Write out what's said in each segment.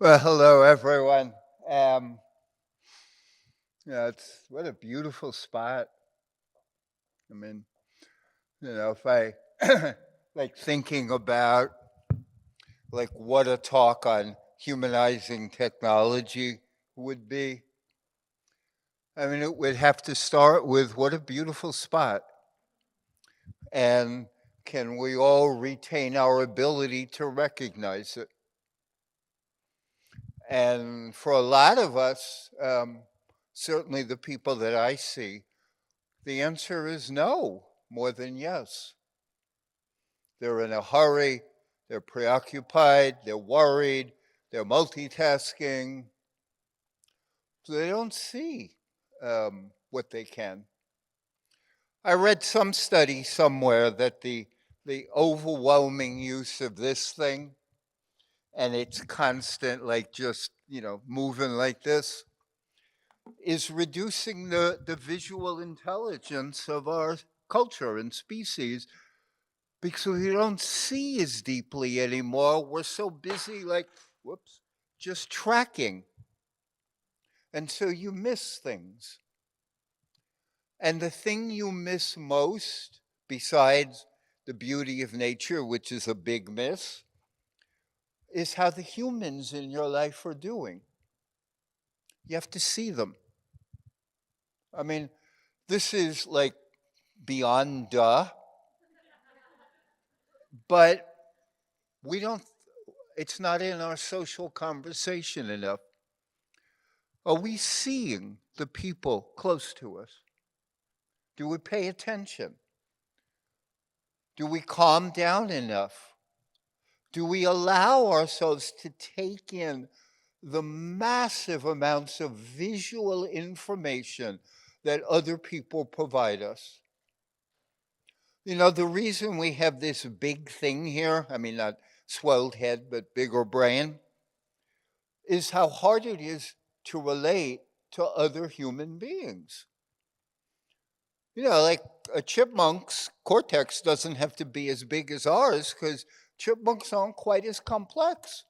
Well, hello everyone. Um, it's what a beautiful spot. I mean, if I like thinking about like what a talk on humanizing technology would be. I mean, it would have to start with what a beautiful spot, and can we all retain our ability to recognize it? And for a lot of us, certainly the people that I see, the answer is no, more than yes. They're in a hurry, they're preoccupied, they're worried, they're multitasking, so they don't see what they can. I read some study somewhere that the overwhelming use of this thing and it's constant, like just, moving like this, is reducing the visual intelligence of our culture and species because we don't see as deeply anymore. We're so busy, like, whoops, just tracking. And so you miss things. And the thing you miss most, besides the beauty of nature, which is a big miss, is how the humans in your life are doing. You have to see them. I mean, this is like beyond duh, but we don't, it's not in our social conversation enough. Are we seeing the people close to us? Do we pay attention? Do we calm down enough? Do we allow ourselves to take in the massive amounts of visual information that other people provide us? The reason we have this big thing here, I mean, not swelled head, but bigger brain, is how hard it is to relate to other human beings. Like a chipmunk's cortex doesn't have to be as big as ours because chipmunks aren't quite as complex.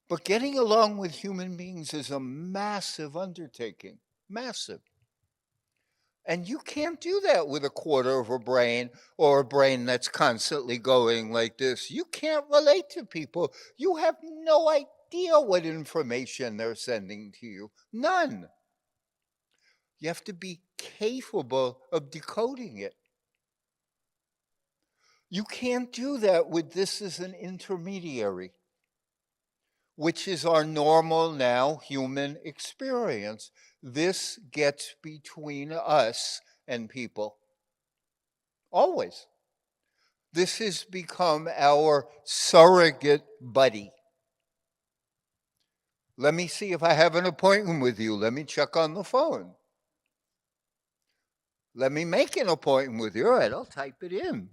But getting along with human beings is a massive undertaking, massive. And you can't do that with a quarter of a brain or a brain that's constantly going like this. You can't relate to people. You have no idea what information they're sending to you. None. You have to be capable of decoding it. You can't do that with this as an intermediary, which is our normal now human experience. This gets between us and people. Always. This has become our surrogate buddy. Let me see if I have an appointment with you. Let me check on the phone. Let me make an appointment with you. All right, I'll type it in.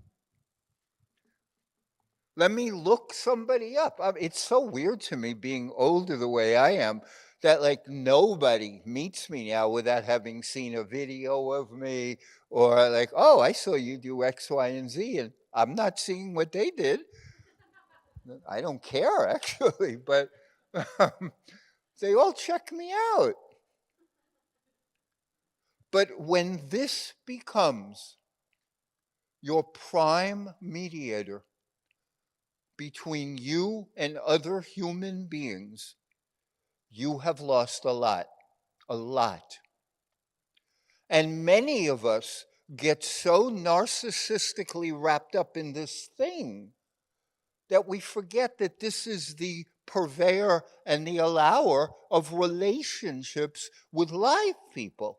Let me look somebody up. It's so weird to me being older the way I am that like nobody meets me now without having seen a video of me or like, oh, I saw you do X, Y, and Z, and I'm not seeing what they did. I don't care actually, but they all check me out. But when this becomes your prime mediator between you and other human beings, you have lost a lot, a lot. And many of us get so narcissistically wrapped up in this thing that we forget that this is the purveyor and the allower of relationships with live people.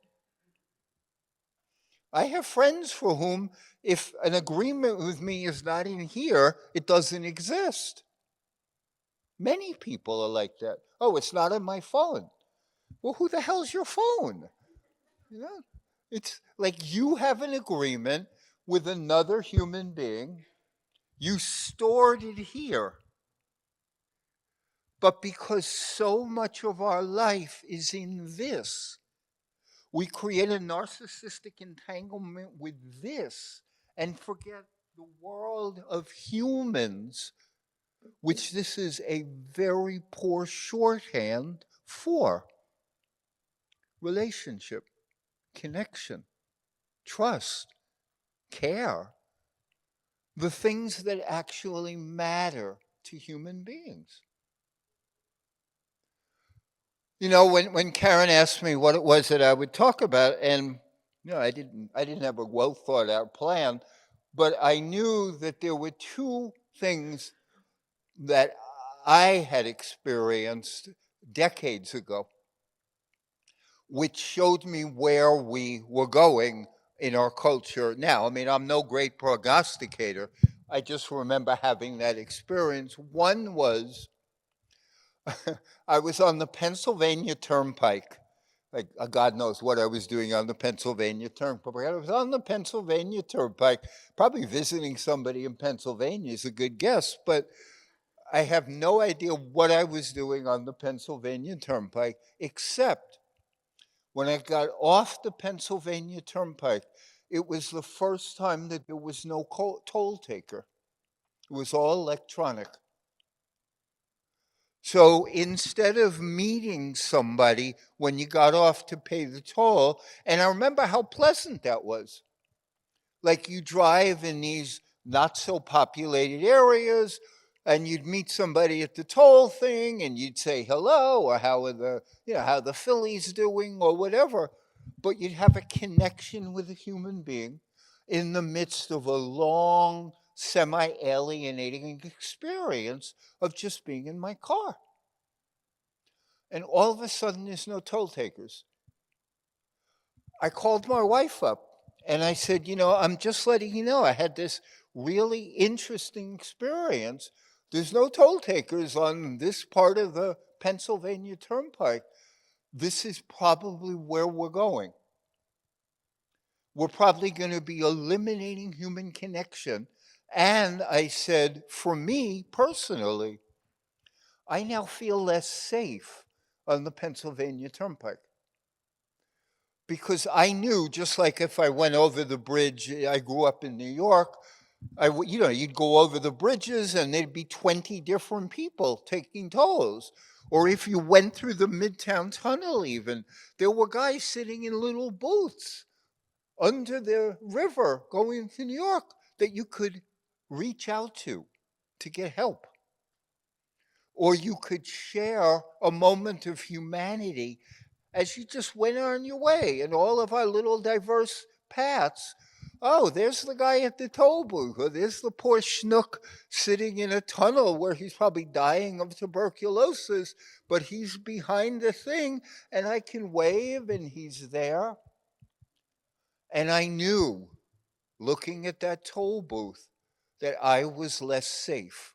I have friends for whom, if an agreement with me is not in here, it doesn't exist. Many people are like that. Oh, it's not on my phone. Well, who the hell's your phone? You know, it's like you have an agreement with another human being. You stored it here. But because so much of our life is in this, we create a narcissistic entanglement with this and forget the world of humans which this is a very poor shorthand for relationship, connection, trust, care, the things that actually matter to human beings. You know, when Karen asked me what it was that I would talk about, and I didn't have a well thought out plan, but I knew that there were two things that I had experienced decades ago, which showed me where we were going in our culture now. I mean, I'm no great prognosticator. I just remember having that experience. One was I was on the Pennsylvania Turnpike. Like, God knows what I was doing on the Pennsylvania Turnpike. I was on the Pennsylvania Turnpike, probably visiting somebody in Pennsylvania is a good guess, but I have no idea what I was doing on the Pennsylvania Turnpike, except when I got off the Pennsylvania Turnpike, it was the first time that there was no toll taker. It was all electronic. So instead of meeting somebody when you got off to pay the toll, and I remember how pleasant that was. Like, you drive in these not so populated areas and you'd meet somebody at the toll thing and you'd say hello, or how are how the Phillies doing, or whatever, but you'd have a connection with a human being in the midst of a long, semi-alienating experience of just being in my car. And all of a sudden there's no toll takers. I called my wife up and I said, I'm just letting you know I had this really interesting experience. There's no toll takers on this part of the Pennsylvania Turnpike. This is probably where we're going. We're probably going to be eliminating human connection. And I said, for me personally, I now feel less safe on the Pennsylvania Turnpike. Because I knew, just like if I went over the bridge, I grew up in New York, you'd go over the bridges and there'd be 20 different people taking tolls. Or if you went through the Midtown Tunnel even, there were guys sitting in little booths under the river going to New York that you could reach out to get help. Or you could share a moment of humanity as you just went on your way in all of our little diverse paths. Oh, there's the guy at the toll booth, or there's the poor schnook sitting in a tunnel where he's probably dying of tuberculosis, but he's behind the thing and I can wave and he's there. And I knew, looking at that toll booth, that I was less safe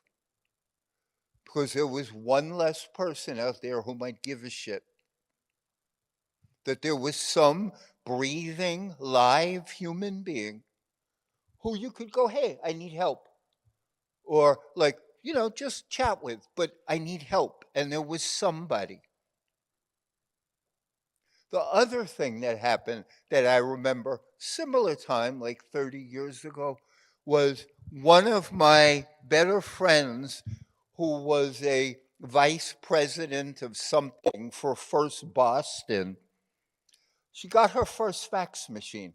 because there was one less person out there who might give a shit. That there was some breathing, live human being who you could go, hey, I need help. Or just chat with, but I need help. And there was somebody. The other thing that happened that I remember, similar time, like 30 years ago, was one of my better friends who was a vice president of something for First Boston. She got her first fax machine.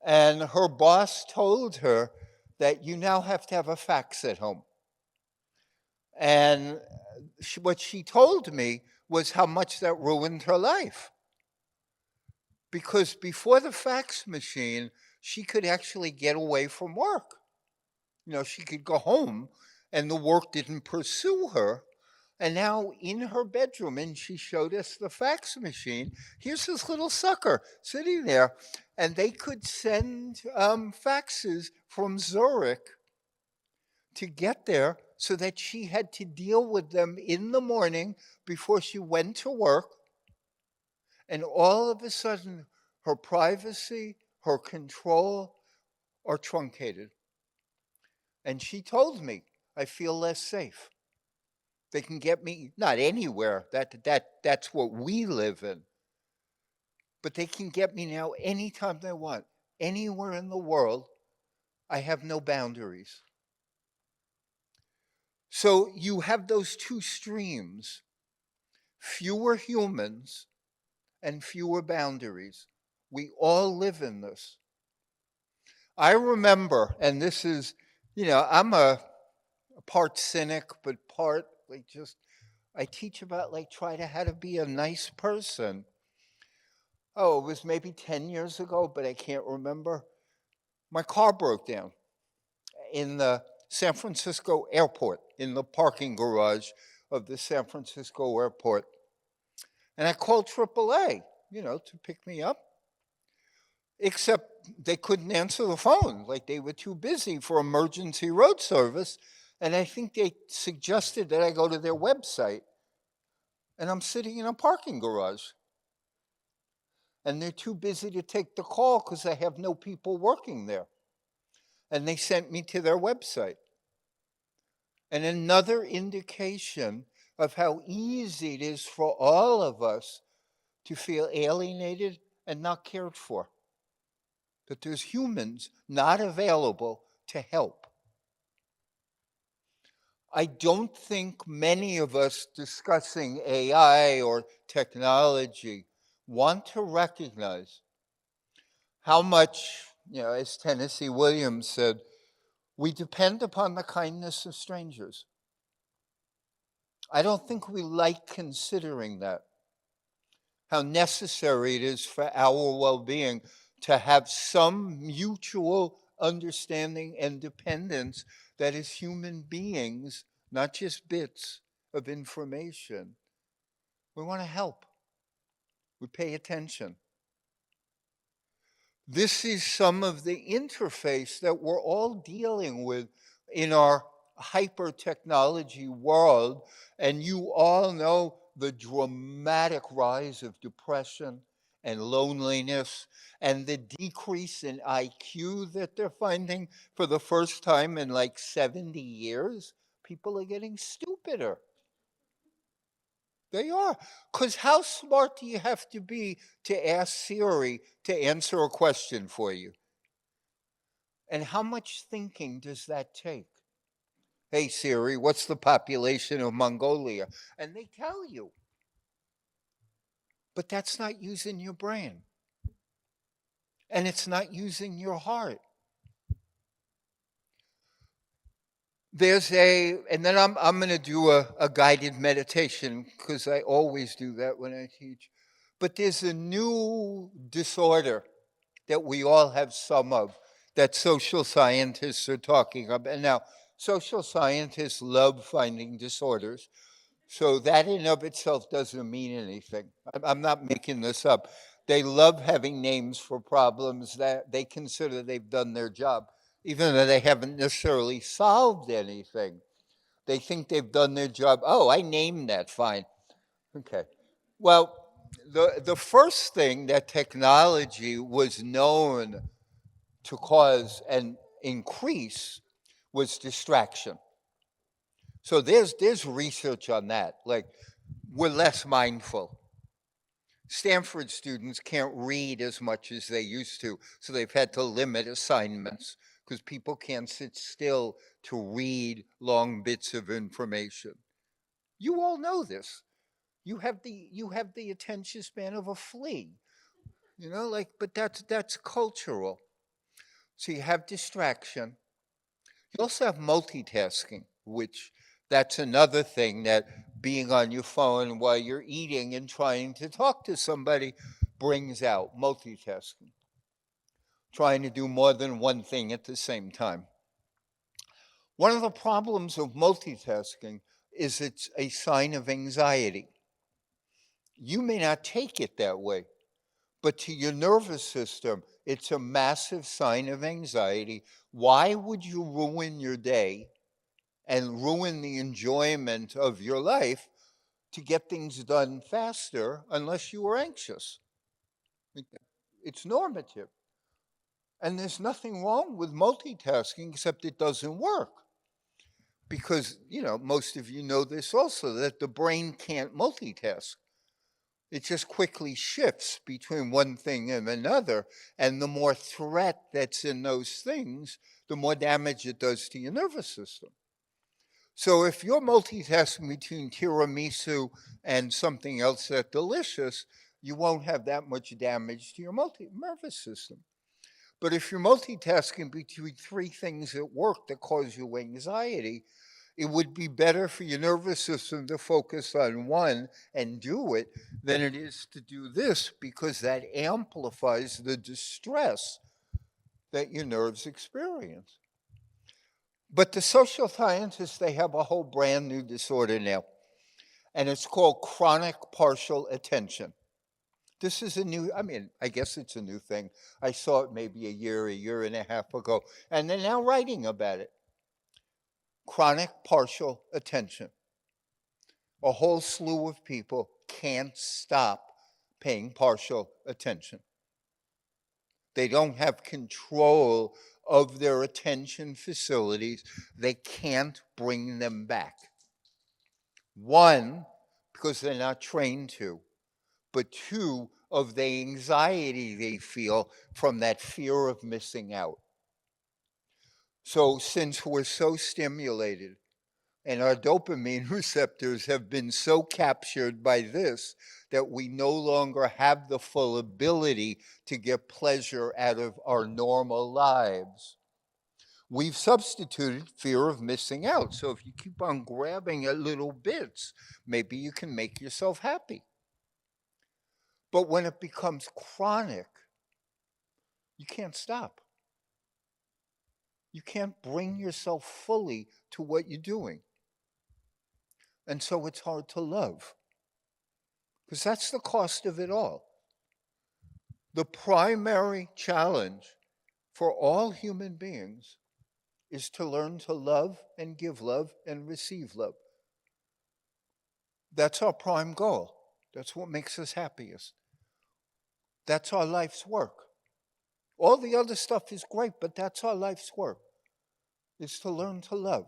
And her boss told her that you now have to have a fax at home. And what she told me was how much that ruined her life. Because before the fax machine, she could actually get away from work. She could go home and the work didn't pursue her. And now in her bedroom, and she showed us the fax machine. Here's this little sucker sitting there, and they could send faxes from Zurich to get there so that she had to deal with them in the morning before she went to work. And all of a sudden, her privacy, her control are truncated. And she told me, I feel less safe. They can get me, not anywhere, that's what we live in. But they can get me now anytime they want, anywhere in the world. I have no boundaries. So you have those two streams, fewer humans and fewer boundaries. We all live in this. I remember, and this is, I'm a part cynic, but part like just, I teach about like try to how to be a nice person. Oh, it was maybe 10 years ago, but I can't remember. My car broke down in the San Francisco airport, in the parking garage of the San Francisco airport. And I called AAA, to pick me up, except they couldn't answer the phone. Like they were too busy for emergency road service. And I think they suggested that I go to their website. And I'm sitting in a parking garage. And they're too busy to take the call because they have no people working there. And they sent me to their website. And another indication of how easy it is for all of us to feel alienated and not cared for. That there's humans not available to help. I don't think many of us discussing AI or technology want to recognize how much, as Tennessee Williams said, we depend upon the kindness of strangers. I don't think we like considering that, how necessary it is for our well-being to have some mutual understanding and dependence that as human beings, not just bits of information, we want to help. We pay attention. This is some of the interface that we're all dealing with in our hyper technology world. And you all know the dramatic rise of depression and loneliness and the decrease in IQ that they're finding for the first time in like 70 years. People are getting stupider. They are. Because how smart do you have to be to ask Siri to answer a question for you? And how much thinking does that take? Hey, Siri, what's the population of Mongolia? And they tell you. But that's not using your brain. And it's not using your heart. And then I'm going to do a guided meditation because I always do that when I teach. But there's a new disorder that we all have some of that social scientists are talking about. And now, social scientists love finding disorders. So that in of itself doesn't mean anything. I'm not making this up. They love having names for problems that they consider they've done their job, even though they haven't necessarily solved anything. They think they've done their job. Oh, I named that, fine. Okay. Well, the first thing that technology was known to cause and increase was distraction. So there's research on that. Like we're less mindful. Stanford students can't read as much as they used to, so they've had to limit assignments because people can't sit still to read long bits of information. You all know this. You have the attention span of a flea. But that's cultural. So you have distraction. You also have multitasking, which that's another thing that being on your phone while you're eating and trying to talk to somebody brings out multitasking, trying to do more than one thing at the same time. One of the problems of multitasking is it's a sign of anxiety. You may not take it that way, but to your nervous system, it's a massive sign of anxiety. Why would you ruin your day and ruin the enjoyment of your life to get things done faster unless you were anxious? It's normative. And there's nothing wrong with multitasking except it doesn't work. Because, most of you know this also, that the brain can't multitask. It just quickly shifts between one thing and another. And the more threat that's in those things, the more damage it does to your nervous system. So if you're multitasking between tiramisu and something else that's delicious, you won't have that much damage to your nervous system. But if you're multitasking between three things at work that cause you anxiety, it would be better for your nervous system to focus on one and do it than it is to do this, because that amplifies the distress that your nerves experience. But the social scientists, they have a whole brand new disorder now, and it's called chronic partial attention. This is a new, I guess it's a new thing. I saw it maybe a year and a half ago, and they're now writing about it. Chronic partial attention. A whole slew of people can't stop paying partial attention. They don't have control of their attention facilities. They can't bring them back. One, because they're not trained to, but two, of the anxiety they feel from that fear of missing out. So since we're so stimulated and our dopamine receptors have been so captured by this that we no longer have the full ability to get pleasure out of our normal lives, we've substituted fear of missing out. So if you keep on grabbing at little bits, maybe you can make yourself happy. But when it becomes chronic, you can't stop. You can't bring yourself fully to what you're doing. And so it's hard to love, because that's the cost of it all. The primary challenge for all human beings is to learn to love and give love and receive love. That's our prime goal. That's what makes us happiest. That's our life's work. All the other stuff is great, but that's our life's work, is to learn to love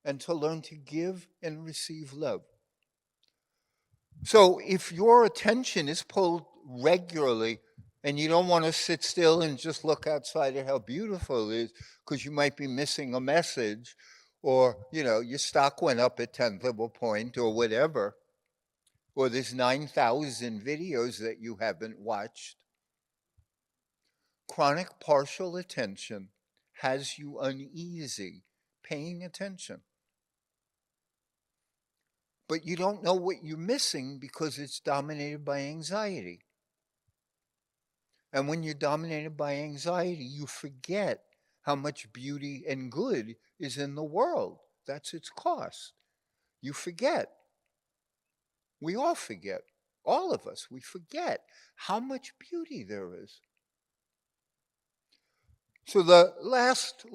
and to learn to give and receive love. So if your attention is pulled regularly and you don't want to sit still and just look outside at how beautiful it is because you might be missing a message, or your stock went up a tenth of a point or whatever, or there's 9,000 videos that you haven't watched, chronic partial attention has you uneasy paying attention. But you don't know what you're missing because it's dominated by anxiety. And when you're dominated by anxiety, you forget how much beauty and good is in the world. That's its cost. You forget. We all forget. All of us, we forget how much beauty there is. So the last,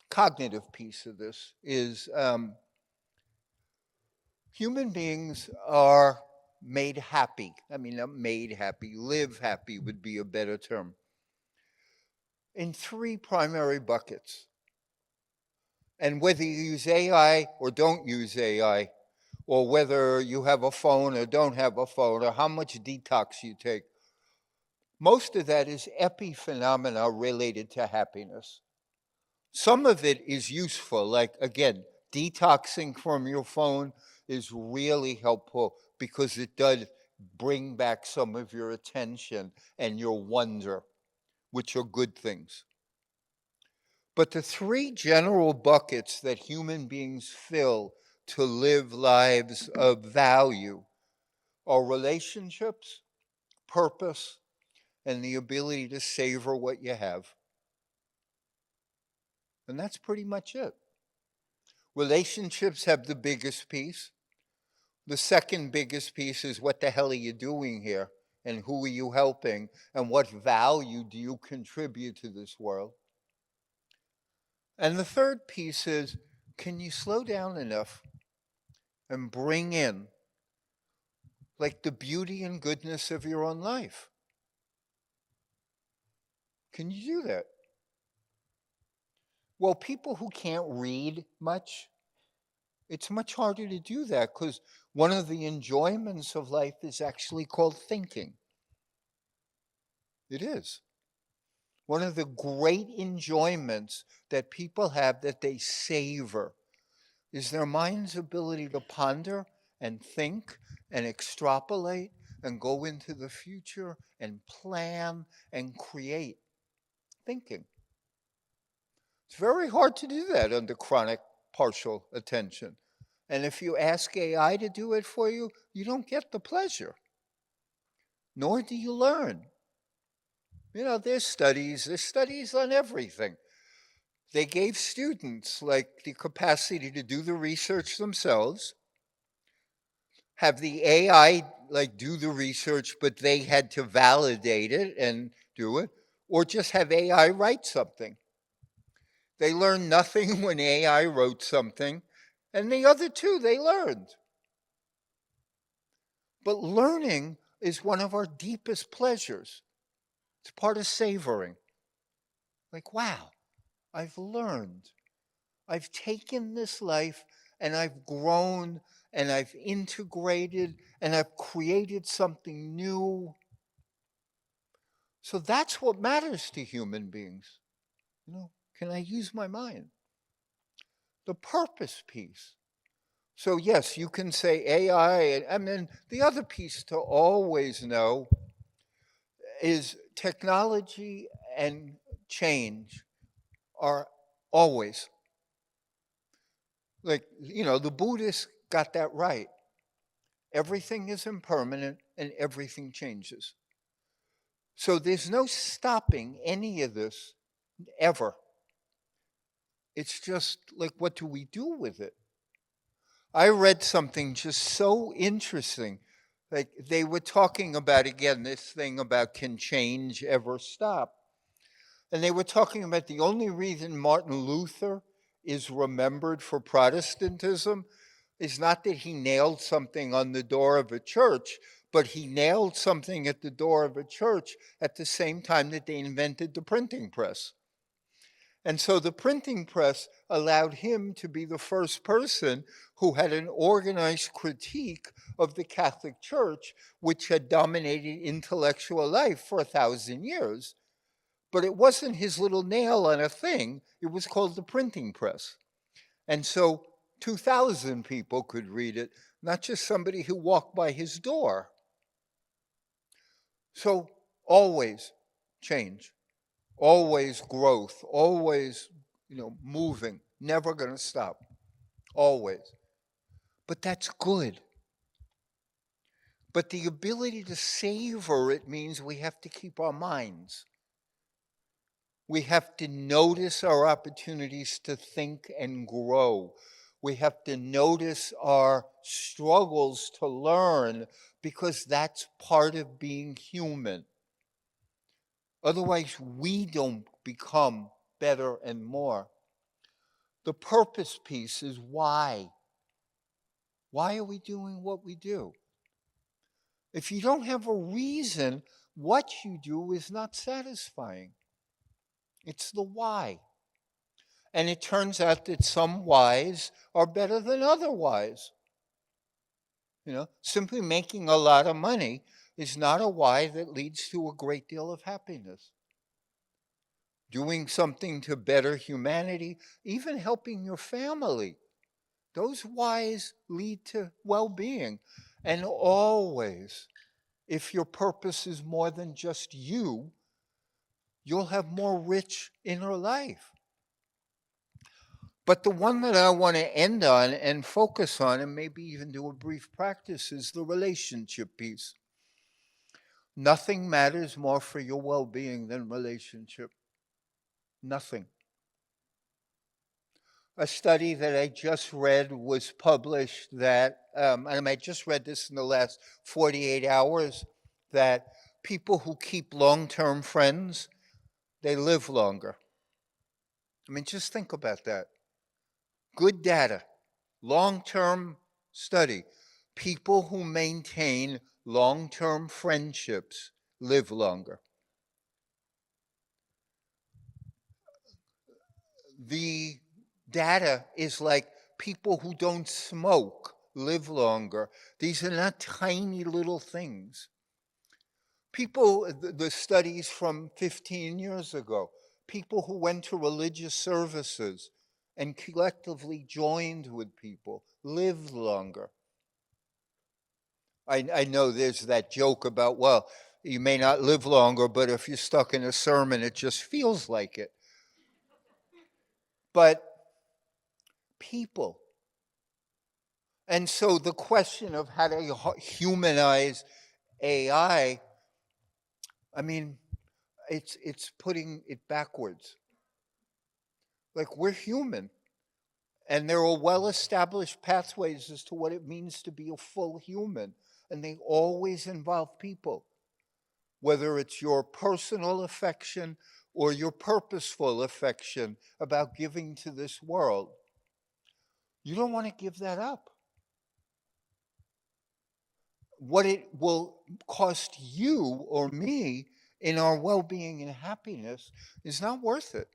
cognitive piece of this is human beings are made happy. Not made happy, live happy would be a better term, in three primary buckets. And whether you use AI or don't use AI, or whether you have a phone or don't have a phone, or how much detox you take, most of that is epiphenomena related to happiness. Some of it is useful, like, again, detoxing from your phone is really helpful because it does bring back some of your attention and your wonder, which are good things. But the three general buckets that human beings fill to live lives of value are relationships, purpose, and the ability to savor what you have. And that's pretty much it. Relationships have the biggest piece. The second biggest piece is, what the hell are you doing here? And who are you helping? And what value do you contribute to this world? And the third piece is, can you slow down enough and bring in the beauty and goodness of your own life? Can you do that? Well, people who can't read much, it's much harder to do that, because one of the enjoyments of life is actually called thinking. It is. One of the great enjoyments that people have that they savor is their mind's ability to ponder and think and extrapolate and go into the future and plan and create thinking. It's very hard to do that under chronic partial attention. And if you ask AI to do it for you, you don't get the pleasure, nor do you learn. There's studies on everything. They gave students like the capacity to do the research themselves, have the AI like do the research, but they had to validate it and do it, or just have AI write something. They learned nothing when AI wrote something, and the other two they learned. But learning is one of our deepest pleasures. It's part of savoring. Like, wow, I've learned. I've taken this life and I've grown and I've integrated and I've created something new. So that's what matters to human beings. Can I use my mind? The purpose piece. So yes, you can say AI, and then the other piece to always know is technology and change are always, like, the Buddhists got that right. Everything is impermanent and everything changes. So there's no stopping any of this ever. It's just like, what do we do with it? I read something just so interesting. Like, they were talking about, again, this thing about, can change ever stop? And they were talking about the only reason Martin Luther is remembered for Protestantism is not that he nailed something on the door of a church, but he nailed something at the door of a church at the same time that they invented the printing press. And so the printing press allowed him to be the first person who had an organized critique of the Catholic Church, which had dominated intellectual life for 1,000 years. But it wasn't his little nail on a thing. It was called the printing press. And so 2,000 people could read it, not just somebody who walked by his door. So always change, always growth, always, moving, never going to stop, always. But that's good. But the ability to savor it means we have to keep our minds. We have to notice our opportunities to think and grow. We have to notice our struggles to learn, because that's part of being human. Otherwise, we don't become better and more. The purpose piece is why. Why are we doing what we do? If you don't have a reason, what you do is not satisfying. It's the why. And it turns out that some whys are better than other whys. Simply making a lot of money is not a why that leads to a great deal of happiness. Doing something to better humanity, even helping your family, those whys lead to well-being. And always, if your purpose is more than just you, you'll have more rich inner life. But the one that I want to end on and focus on, and maybe even do a brief practice, is the relationship piece. Nothing matters more for your well-being than relationship. Nothing. A study that I just read was published that, and I just read this in the last 48 hours, that people who keep long-term friends, they live longer. Just think about that. Good data, long-term study. People who maintain long-term friendships live longer. The data is like people who don't smoke live longer. These are not tiny little things. People, the studies from 15 years ago, people who went to religious services and collectively joined with people live longer. I know there's that joke about, well, you may not live longer, but if you're stuck in a sermon, it just feels like it. But people. And so the question of how to humanize AI, I mean, it's putting it backwards. Like, we're human, and there are well-established pathways as to what it means to be a full human, and they always involve people, whether it's your personal affection or your purposeful affection about giving to this world. You don't want to give that up. What it will cost you or me in our well-being and happiness is not worth it.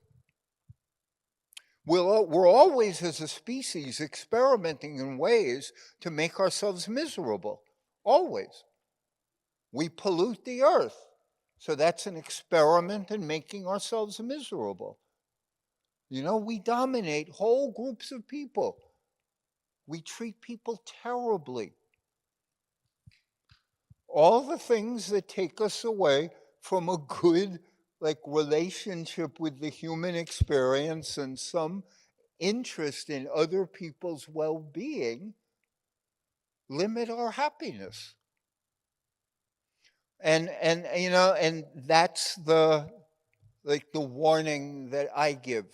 We're always, as a species, experimenting in ways to make ourselves miserable. Always. We pollute the earth. So that's an experiment in making ourselves miserable. You know, we dominate whole groups of people. We treat people terribly. All the things that take us away from a good, like, relationship with the human experience and some interest in other people's well-being limit our happiness. And and that's the warning that I give.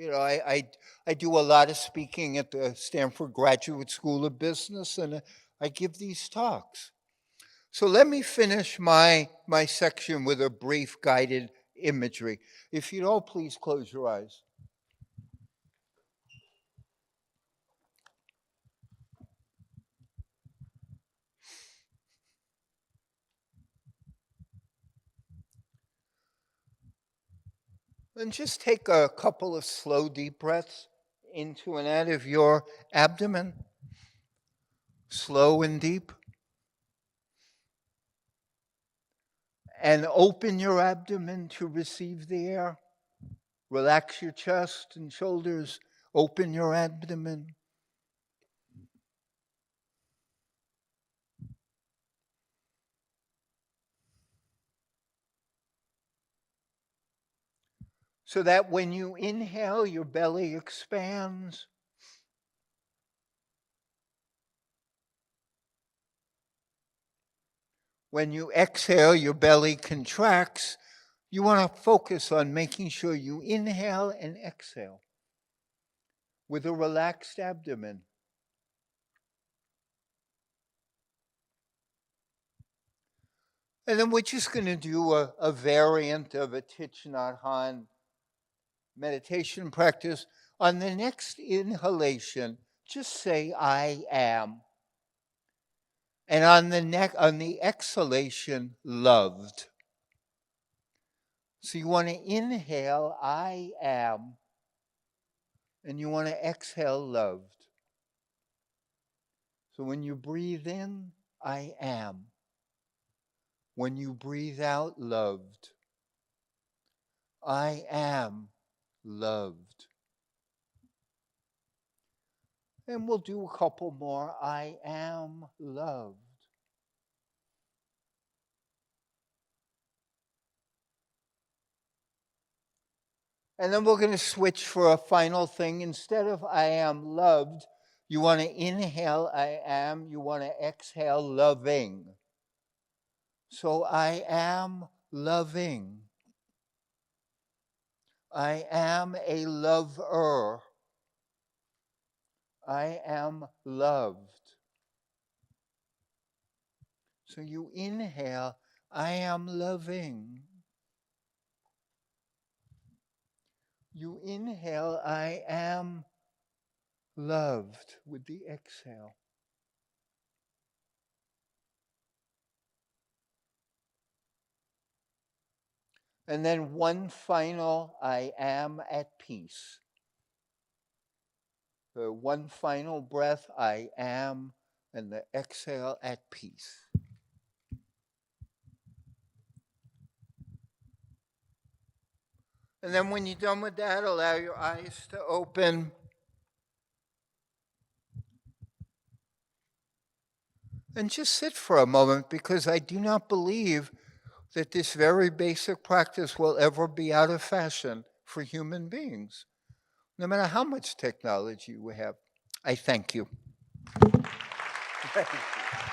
I do a lot of speaking at the Stanford Graduate School of Business, and I give these talks. So let me finish my section with a brief guided imagery. If you'd all please close your eyes. And just take a couple of slow, deep breaths into and out of your abdomen. Slow and deep. And open your abdomen to receive the air. Relax your chest and shoulders. Open your abdomen. So that when you inhale, your belly expands. When you exhale, your belly contracts. You want to focus on making sure you inhale and exhale with a relaxed abdomen. And then we're just going to do a variant of a Thich Nhat Hanh meditation practice. On the next inhalation, just say, I am. And on the exhalation, loved. So you want to inhale, I am, and you want to exhale, loved. So when you breathe in, I am. When you breathe out, loved. I am loved. And we'll do a couple more. I am loved. And then we're going to switch for a final thing. Instead of I am loved, you want to inhale I am, you want to exhale loving. So I am loving. I am a lover. I am loved. So you inhale, I am loving. You inhale, I am loved with the exhale. And then one final, I am at peace. The one final breath, I am, and the exhale at peace. And then when you're done with that, allow your eyes to open. and just sit for a moment, because I do not believe that this very basic practice will ever be out of fashion for human beings, no matter how much technology we have. I thank you. Thank you.